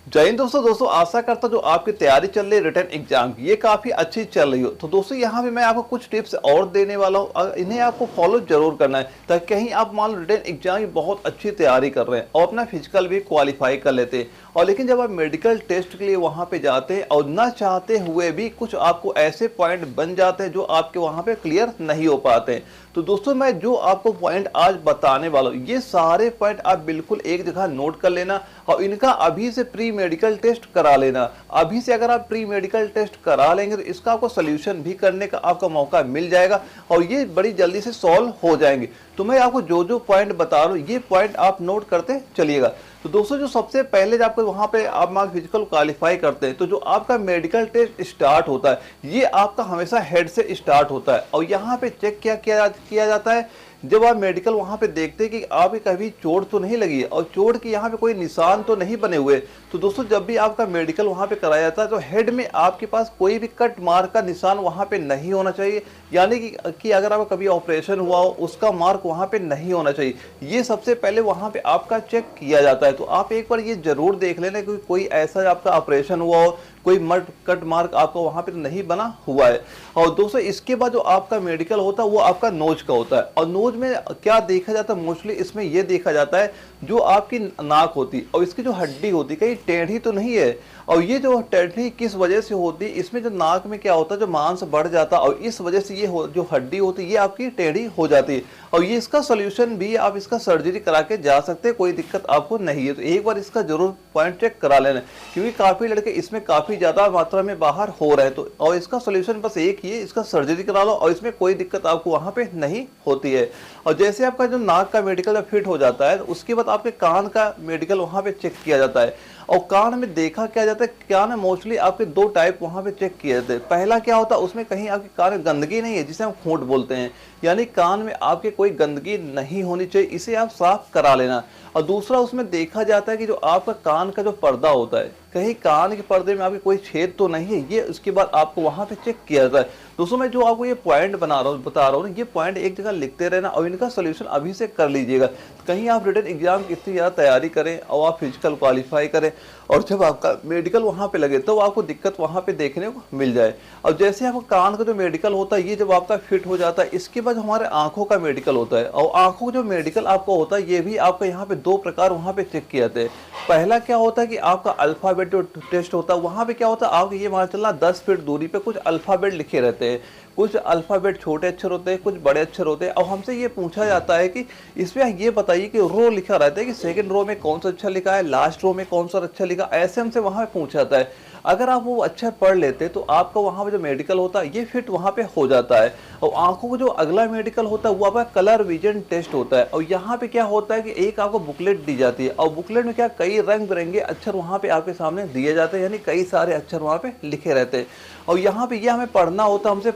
जय हिंद दोस्तों आशा करता हूं जो आपकी तैयारी चल रही है रिटर्न एग्जाम की ये काफी अच्छी चल रही हो। तो दोस्तों यहाँ पे मैं आपको कुछ टिप्स और देने वाला हूँ, इन्हें आपको फॉलो जरूर करना है ताकि कहीं आप मान लो रिटर्न एग्जाम की बहुत अच्छी तैयारी कर रहे हैं और अपना फिजिकल भी क्वालिफाई कर लेते हैं। और लेकिन जब आप मेडिकल टेस्ट के लिए वहां पे जाते हैं और ना चाहते हुए भी कुछ आपको ऐसे पॉइंट बन जाते हैं जो आपके वहां पे क्लियर नहीं हो पाते हैं। तो दोस्तों मैं जो आपको पॉइंट आज बताने वाला हूँ ये सारे पॉइंट आप बिल्कुल एक जगह नोट कर लेना और इनका अभी से प्री मेडिकल टेस्ट करा लेना। अभी से अगर आप प्री मेडिकल टेस्ट करा लेंगे तो इसका आपको सोल्यूशन भी करने का आपका मौका मिल जाएगा और ये बड़ी जल्दी से सॉल्व हो जाएंगे। तो मैं आपको जो जो पॉइंट बता रहा हूँ ये पॉइंट आप नोट करते चलिएगा। तो दोस्तों जो सबसे पहले जब आपको वहां पे आप फिजिकल क्वालिफाई करते हैं तो जो आपका मेडिकल टेस्ट स्टार्ट होता है ये आपका हमेशा हेड से स्टार्ट होता है और यहाँ पे चेक क्या किया जाता है। जब आप मेडिकल वहां पे देखते हैं कि आप कभी चोट तो नहीं लगी है और चोट के यहाँ पे कोई निशान तो नहीं बने हुए, तो दोस्तों जब भी आपका मेडिकल वहां पे कराया जाता है तो हेड में आपके पास कोई भी कट मार्क का निशान वहां पे नहीं होना चाहिए। यानी कि अगर आपका कभी ऑपरेशन हुआ हो उसका मार्क वहां पे नहीं होना चाहिए। ये सबसे पहले वहां पे आपका चेक किया जाता है। तो आप एक बार ये जरूर देख लेना कि कोई ऐसा आपका ऑपरेशन हुआ हो, कोई कट मार्क आपका वहां पे तो नहीं बना हुआ है। और दोस्तों इसके बाद जो आपका मेडिकल होता है वो आपका नोज का होता है और नोज में क्या देखा जाता है मोस्टली इसमें ये देखा जाता है जो आपकी नाक होती है और इसकी जो हड्डी होती है कहीं टेढ़ी तो नहीं है। और ये जो टेढ़ी किस वजह से होती है, इसमें जो नाक में क्या होता है जो मांस बढ़ जाता है और इस वजह से ये जो हड्डी होती है ये आपकी टेढ़ी हो जाती है और ये इसका सोल्यूशन भी आप इसका सर्जरी करा के जा सकते हैं, कोई दिक्कत आपको नहीं है। तो एक बार इसका जरूर पॉइंट चेक करा लेना क्योंकि काफी लड़के इसमें काफी ज्यादा मात्रा में बाहर हो रहे हैं। तो और इसका सोल्यूशन बस एक ही है, इसका सर्जरी करा लो और इसमें कोई दिक्कत आपको वहां पे नहीं होती है। और जैसे आपका जो नाक का मेडिकल फिट हो जाता है उसके बाद आपके कान का मेडिकल वहां पे चेक किया जाता है और कान में देखा क्या जाता है, कान में मोस्टली आपके दो टाइप वहां पे चेक किए जाते हैं। पहला क्या होता है उसमें कहीं आपके कान में गंदगी नहीं है जिसे हम खूंट बोलते हैं, यानी कान में आपके कोई गंदगी नहीं होनी चाहिए, इसे आप साफ करा लेना। और दूसरा उसमें देखा जाता है कि जो आपका कान का जो पर्दा होता है कहीं कान के पर्दे में आपके कोई छेद तो नहीं है, ये उसके बाद आपको वहां पे चेक किया जाता है। दोस्तों मैं जो आपको ये पॉइंट बता रहा हूँ ये पॉइंट एक जगह लिखते रहना और इनका सोल्यूशन अभी से कर लीजिएगा। कहीं आप रिटन एग्जाम की इतनी ज़्यादा तैयारी करें और आप फिजिकल क्वालिफाई करें और जब आपका मेडिकल वहां पे लगे तो आपको दिक्कत वहां पे देखने को मिल जाए। और जैसे आपका कान का जो मेडिकल होता है ये जब आपका फिट हो जाता है इसके बाद हमारे आंखों का मेडिकल होता है और आंखों का जो मेडिकल आपका होता है ये भी आपका यहाँ पे दो प्रकार वहां पे चेक किए जाते हैं। पहला क्या होता है कि आपका अल्फाबेट जो टेस्ट होता है वहां पे क्या होता है आपको ये मान चलना 10 फीट दूरी पे कुछ अल्फाबेट लिखे रहते हैं, कुछ अल्फाबेट छोटे अक्षर होते हैं कुछ बड़े अक्षर होते हैं और हमसे ये पूछा जाता है कि इसमें ये बताइए कि रो लिखा रहता है कि सेकंड रो में कौन सा अक्षर लिखा है, लास्ट रो में कौन सा अक्षर लिखा, ऐसे हमसे वहां पे पूछा जाता है। अगर आप वो अक्षर पढ़ लेते तो आपका वहां पे जो मेडिकल होता है ये फिट वहां पे हो जाता है। और आंखों को जो अगला मेडिकल होता है वो आपका कलर विजन टेस्ट होता है और यहाँ पे क्या होता है कि एक आपको बुकलेट दी जाती है और बुकलेट में क्या कई रंग बिरंगे अक्षर वहां पे आपके सामने दिए जाते हैं, यानी कई सारे अक्षर वहां पे लिखे रहते हैं और यहाँ पे ये हमें पढ़ना होता है, हमसे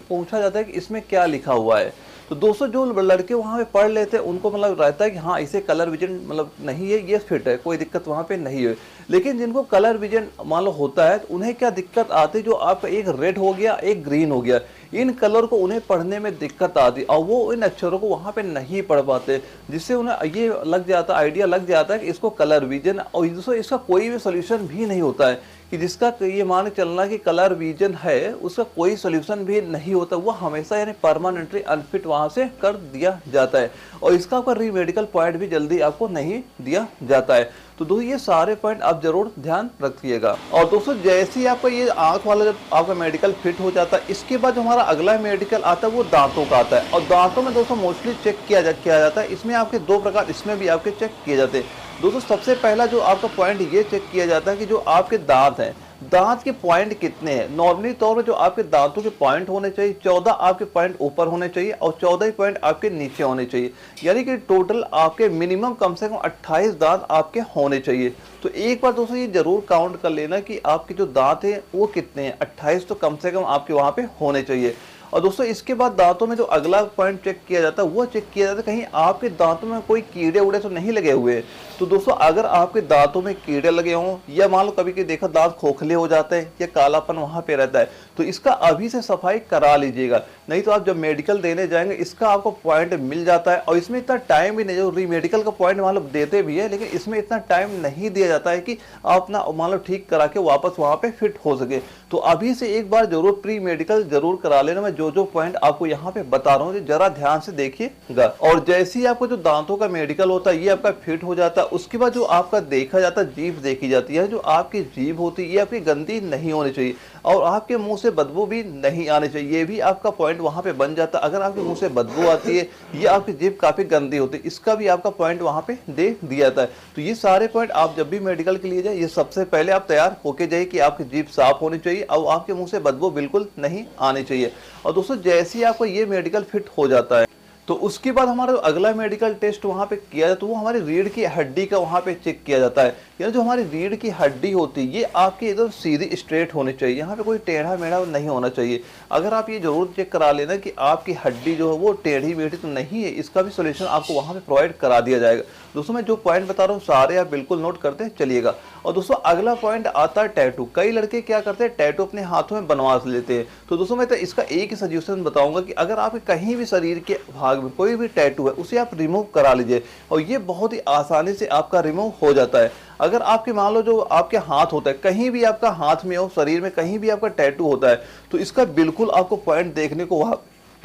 पूछा जाता है कि इसमें क्या लिखा हुआ है। तो दोस्तों जो लड़के वहाँ पे पढ़ लेते हैं उनको मतलब रहता है कि हाँ इसे कलर विजन मतलब नहीं है, ये फिट है, कोई दिक्कत वहाँ पे नहीं है। लेकिन जिनको कलर विजन मान लो होता है तो उन्हें क्या दिक्कत आती है, जो आपका एक रेड हो गया एक ग्रीन हो गया, इन कलर को उन्हें पढ़ने में दिक्कत आती और वो इन अक्षरों को वहाँ पे नहीं पढ़ पाते, जिससे उन्हें ये लग जाता आइडिया लग जाता है कि इसको कलर विजन, और दोस्तों इसका कोई भी सोल्यूशन भी नहीं होता है कि जिसका ये मान चलना कि कलर विजन है उसका कोई सोल्यूशन भी नहीं होता, वो हमेशा यानी परमानेंटली अनफिट वहां से कर दिया जाता है और इसका आपका रीमेडिकल पॉइंट भी जल्दी आपको नहीं दिया जाता है। तो दोस्तों ये सारे पॉइंट आप जरूर ध्यान रखिएगा। और दोस्तों जैसे ही आपका ये आंख वाला जब आपका मेडिकल फिट हो जाता है इसके बाद जो हमारा अगला मेडिकल आता है वो दांतों का आता है और दांतों में दोस्तों मोस्टली चेक किया जाता है। इसमें आपके दो प्रकार इसमें भी आपके चेक किए जाते हैं। दोस्तों सबसे पहला जो आपका पॉइंट ये चेक किया जाता है कि जो आपके दांत हैं दांत के पॉइंट कितने हैं। नॉर्मली तौर पर जो आपके दांतों के पॉइंट होने चाहिए 14 आपके पॉइंट ऊपर होने चाहिए और 14 पॉइंट आपके नीचे होने चाहिए, यानी कि टोटल आपके मिनिमम कम से कम 28 दांत आपके होने चाहिए। तो एक बार दोस्तों ये जरूर काउंट कर लेना कि आपके जो दांत हैं वो कितने हैं, 28 तो कम से कम आपके वहां पे होने चाहिए। और दोस्तों इसके बाद दांतों में जो अगला पॉइंट चेक किया जाता है वो चेक किया जाता है कहीं आपके दांतों में कोई कीड़े उड़े तो नहीं लगे हुए। तो दोस्तों अगर आपके दांतों में कीड़े लगे हों या मान लो कभी कभी देखा दांत खोखले हो जाते हैं या कालापन वहां पे रहता है, तो इसका अभी से सफाई करा लीजिएगा। नहीं तो आप जब मेडिकल देने जाएंगे इसका आपको पॉइंट मिल जाता है, और इसमें इतना टाइम भी नहीं, जो मेडिकल का पॉइंट मान लो देते भी है लेकिन इसमें इतना टाइम नहीं दिया जाता है कि आप अपना मान लो ठीक करा के वापस वहां पे फिट हो सके। तो अभी से एक बार जरूर प्री मेडिकल जरूर करा लेना। मैं जो जो पॉइंट आपको यहाँ पे बता रहा हूँ जरा ध्यान से देखिएगा। और जैसे ही आपको जो दांतों का मेडिकल होता है ये आपका फिट हो जाता है, उसके बाद जो आपका देखा जाता है जीभ देखी जाती है। जो आपकी जीभ होती है ये आपकी गंदी नहीं होनी चाहिए और आपके मुंह से बदबू भी नहीं आनी चाहिए, ये भी आपका पॉइंट वहां पे बन जाता है। अगर आपके मुंह से बदबू आती है या आपकी जीभ काफी गंदी होती है, इसका भी आपका पॉइंट वहां पे दे दिया जाता है। तो ये सारे पॉइंट आप जब भी मेडिकल के लिए जाए ये सबसे पहले आप तैयार होके जाइए कि आपकी जीभ साफ होनी चाहिए और आपके मुंह से बदबू बिल्कुल नहीं आनी चाहिए। और दोस्तों जैसे ही आपको ये मेडिकल फिट हो जाता है तो उसके बाद हमारा अगला मेडिकल टेस्ट वहां पे किया जाता है, तो वो हमारी रीढ़ की हड्डी का वहां पे चेक किया जाता है। यानी जो हमारी रीढ़ की हड्डी होती है ये आपकी एकदम सीधी स्ट्रेट होनी चाहिए, यहाँ पे कोई टेढ़ा मेढ़ा नहीं होना चाहिए। अगर आप ये जरूर चेक करा लेना कि आपकी हड्डी जो है वो टेढ़ी मेढ़ी तो नहीं है, इसका भी सोल्यूशन आपको वहां पे प्रोवाइड करा दिया जाएगा। दोस्तों मैं जो पॉइंट बता रहा हूँ सारे आप बिल्कुल नोट करते चलिएगा। और दोस्तों अगला पॉइंट आता है टैटू। कई लड़के क्या करते हैं टैटू अपने हाथों में बनवा लेते हैं। तो दोस्तों मैं तो इसका एक ही सजेशन बताऊंगा कि अगर आपके कहीं भी शरीर के भाग में कोई भी टैटू है उसे आप रिमूव करा लीजिए, और ये बहुत ही आसानी से आपका रिमूव हो जाता है। अगर आपके मान लो जो आपके हाथ होता है कहीं भी आपका हाथ में हो शरीर में कहीं भी आपका टैटू होता है तो इसका बिल्कुल आपको पॉइंट देखने को वहां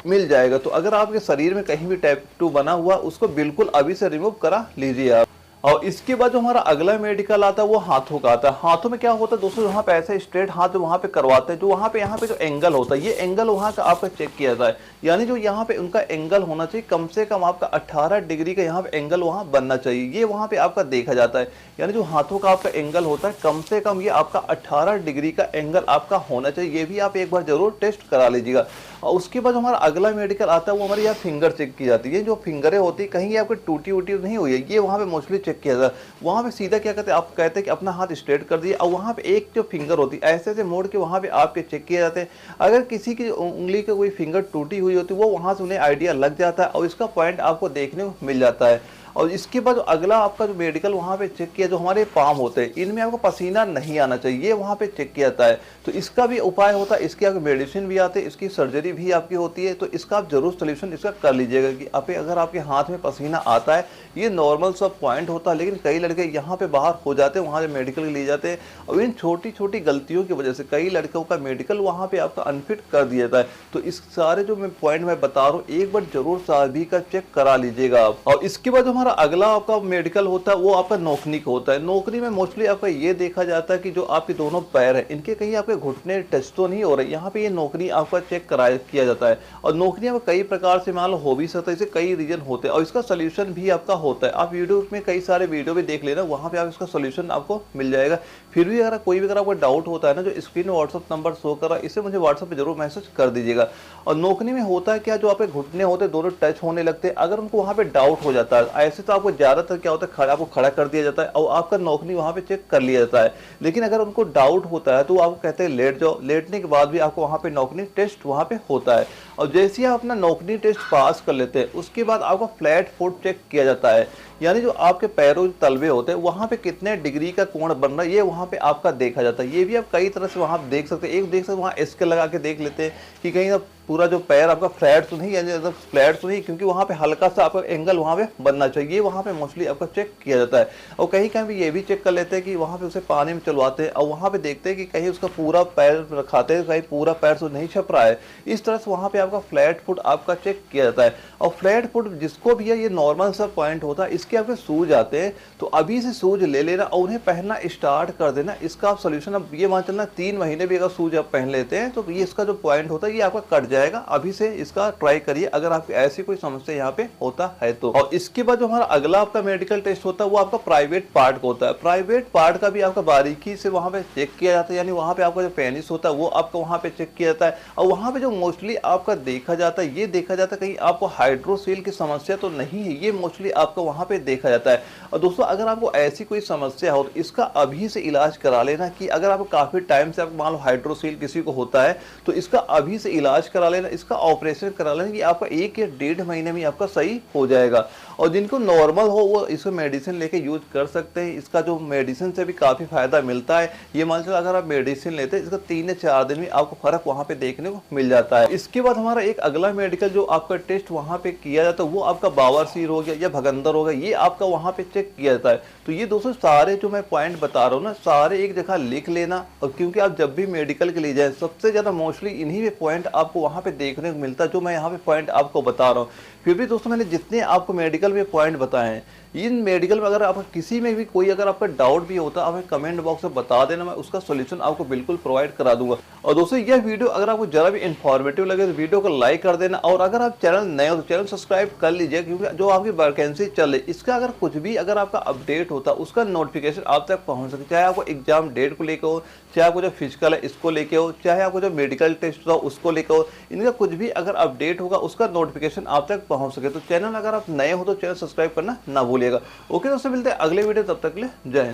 मिल जाएगा। तो अगर आपके शरीर में कहीं भी टैटू बना हुआ उसको बिल्कुल अभी से रिमूव करा लीजिए आप। और इसके बाद जो हमारा अगला मेडिकल आता है वो हाथों का आता है। हाथों में क्या होता है दोस्तों, वहाँ पे ऐसे स्ट्रेट हाथ जो वहाँ पे करवाते हैं, जो वहाँ पे यहाँ पे जो एंगल होता है ये एंगल वहाँ का आपका चेक किया जाता है। यानी जो यहाँ पे उनका एंगल होना चाहिए कम से कम आपका 18 डिग्री का यहाँ पे एंगल वहाँ बनना चाहिए, ये वहाँ पे आपका देखा जाता है। यानी जो हाथों का आपका एंगल होता है कम से कम ये आपका 18 डिग्री का एंगल आपका होना चाहिए, ये भी आप एक बार जरूर टेस्ट करा लीजिएगा। और उसके बाद हमारा अगला मेडिकल आता है वो हमारी यहाँ फिंगर चेक की जाती है। जो फिंगरें होती है कहीं आपकी टूटी वूटी नहीं हुई है ये वहाँ पे मोस्टली चेक किया जाता है। वहाँ पे सीधा क्या कहते हैं आप कहते हैं कि अपना हाथ स्ट्रेट कर दिए और वहाँ पे एक जो फिंगर होती है ऐसे ऐसे मोड़ के वहाँ पे आपके चेक किए जाते हैं। अगर किसी की उंगली की कोई फिंगर टूटी हुई होती है वो वहाँ से उन्हें आइडिया लग जाता है और इसका पॉइंट आपको देखने को मिल जाता है। और इसके बाद अगला आपका जो मेडिकल वहाँ पे चेक किया, जो हमारे पाम होते हैं इनमें आपको पसीना नहीं आना चाहिए, ये वहाँ पे चेक किया जाता है। तो इसका भी उपाय होता है, इसकी आपकी मेडिसिन भी आते हैं, इसकी सर्जरी भी आपकी होती है। तो इसका आप जरूर सोल्यूशन इसका कर लीजिएगा कि आप अगर आपके हाथ में पसीना आता है ये नॉर्मल सब पॉइंट होता है, लेकिन कई लड़के यहाँ पे बाहर हो जाते हैं, वहाँ से मेडिकल के लिए जाते हैं और इन छोटी छोटी गलतियों की वजह से कई लड़कों का मेडिकल वहाँ पे आपका अनफिट कर दिया जाता है। तो इस सारे जो मैं पॉइंट मैं बता रहा हूँ एक बार जरूर सभी का चेक करा लीजिएगा आप। और इसके बाद हमारा अगला आपका मेडिकल होता है वो आपका नौकनी का होता है। नौकनी में मोस्टली आपका ये देखा जाता है कि जो आपके दोनों पैर है इनके कहीं आपके घुटने टच तो नहीं हो रहे, यहाँ पे ये नौकनी आपका चेक कराया किया जाता है। और नौकरी में कई प्रकार से मान लो हो भी सकता है, इसे कई रीजन होते हैं और इसका सोल्यूशन भी आपका होता है। आप वीडियो में कई सारे वीडियो भी देख लेना, वहाँ पे आप इसका सोल्यूशन आपको मिल जाएगा। फिर भी अगर कोई भी अगर आपको डाउट होता है ना, जो स्क्रीन में व्हाट्सअप नंबर शो कर रहा है इसे मुझे व्हाट्सअप पे जरूर मैसेज कर दीजिएगा। और नौकरी में होता है क्या, जो आपके घुटने होते हैं दोनों टच होने लगते हैं, अगर उनको वहाँ पे डाउट हो जाता है ऐसे तो आपको ज्यादातर क्या होता है आपको खड़ा कर दिया जाता है और आपका नौकरी वहाँ पे चेक कर लिया जाता है। लेकिन अगर उनको डाउट होता है तो आपको कहते हैं लेट जाओ, लेटने के बाद भी आपको वहाँ पे नौकरी टेस्ट वहाँ पे होता है। और जैसे ही आप अपना नौकरी टेस्ट पास कर लेते हैं उसके बाद आपका फ्लैट फुट चेक किया जाता है। यानी जो आपके पैरों के तलवे होते हैं वहाँ पे कितने डिग्री का कोण बन रहा है ये वहाँ पे आपका देखा जाता है। ये भी आप कई तरह से वहाँ देख सकते हैं। एक देख सकते वहाँ स्केल लगा के देख लेते हैं कि कहीं पूरा जो पैर आपका फ्लैट तो नहीं, यानी फ्लैट तो नहीं, क्योंकि वहाँ पे हल्का सा आपका एंगल वहाँ पे बनना चाहिए, वहाँ पे मोस्टली आपका चेक किया जाता है। और कहीं कहीं भी ये भी चेक कर लेते हैं कि वहाँ पे उसे पानी में चलवाते हैं और वहाँ पे देखते हैं कि कहीं उसका पूरा पैर रखाते हैं, कहीं पूरा पैर तो नहीं छप रहा है। इस तरह से वहाँ पे आपका फ्लैट फुट आपका चेक किया जाता है। और फ्लैट फुट जिसको भी है ये नॉर्मल सा पॉइंट होता है, इसके आपके सूज आते हैं तो अभी से सूज ले लेना और उन्हें पहनना स्टार्ट कर देना। इसका आप सोल्यूशन अब ये मान चलना 3 महीने भी अगर सूज आप पहन लेते हैं तो ये इसका जो पॉइंट होता है ये आपका कट जाएगा। अभी से इसका ट्राई करिए अगर आपकी ऐसी कोई समस्या यहाँ पे होता है तो। और इसके बाद जो हमारा अगला आपका मेडिकल टेस्ट होता है वो आपका प्राइवेट पार्ट का होता है। प्राइवेट पार्ट का भी आपका बारीकी से वहाँ पे चेक किया जाता है, यानी वहाँ पे आपका जो पेनिस होता है वो आपका वहाँ पे चेक किया जाता है। और वहाँ पे जो मोस्टली आपका आपका देखा जाता है, ये देखा जाता है कहीं आपको हाइड्रोसील की समस्या तो नहीं है, ये मोस्टली आपका वहाँ पे देखा जाता है। और दोस्तों अगर आपको ऐसी कोई समस्या हो तो इसका अभी से इलाज करा लेना, कि अगर आपको काफ़ी टाइम से आप मान लो हाइड्रोसील किसी को होता है तो इसका अभी से इलाज करा लेना, इसका ऑपरेशन करा लेना, कि आपका 1 या 1.5 महीने में आपका सही हो जाएगा। और जिनको नॉर्मल हो वो इसको मेडिसिन लेके यूज कर सकते हैं। इसका जो मेडिसिन से भी काफ़ी फायदा मिलता है। ये मान चलो अगर आप मेडिसिन लेते हैं इसका 3 या 4 दिन में आपको फर्क वहाँ पे देखने को मिल जाता है। इसके बाद हमारा एक अगला मेडिकल जो आपका टेस्ट वहाँ पे किया जाता है वो आपका बवासीर हो गया या भगंदर हो गया, ये आपका वहाँ पे चेक किया जाता है। तो ये दोस्तों सारे जो मैं पॉइंट बता रहा हूँ ना, सारे एक जगह लिख लेना। और क्योंकि आप जब भी मेडिकल के लिए जाए सबसे ज़्यादा मोस्टली इन्हीं में पॉइंट आपको वहाँ पे देखने को मिलता है जो मैं यहाँ पे पॉइंट आपको बता रहा हूँ। फिर भी दोस्तों मैंने जितने आपको मेडिकल में पॉइंट बताए हैं, इन मेडिकल में अगर आप किसी में भी कोई अगर आपका डाउट भी होता है हमें कमेंट बॉक्स में बता देना, मैं उसका सोल्यूशन आपको बिल्कुल प्रोवाइड करा दूंगा। और दोस्तों यह वीडियो अगर आपको जरा भी इन्फॉर्मेटिव लगे तो वीडियो को लाइक कर देना, और अगर आप चैनल नए हो तो चैनल सब्सक्राइब कर लीजिए, क्योंकि जो आपकी वैकेंसी चल रही इसका अगर कुछ भी अगर आपका अपडेट होता है उसका नोटिफिकेशन आप तक पहुंच सके, चाहे आपको एग्जाम डेट को लेकर हो, चाहे आपको जो फिजिकल है इसको लेके हो, चाहे आपको जो मेडिकल टेस्ट होता उसको लेकर हो, इनका कुछ भी अगर अपडेट होगा उसका नोटिफिकेशन आप तक पहुंच सके। तो चैनल अगर आप नए हो तो चैनल सब्सक्राइब करना ना भूलिएगा। ओके दोस्तों, मिलते हैं अगले वीडियो, तब तक के लिए जय हिंद।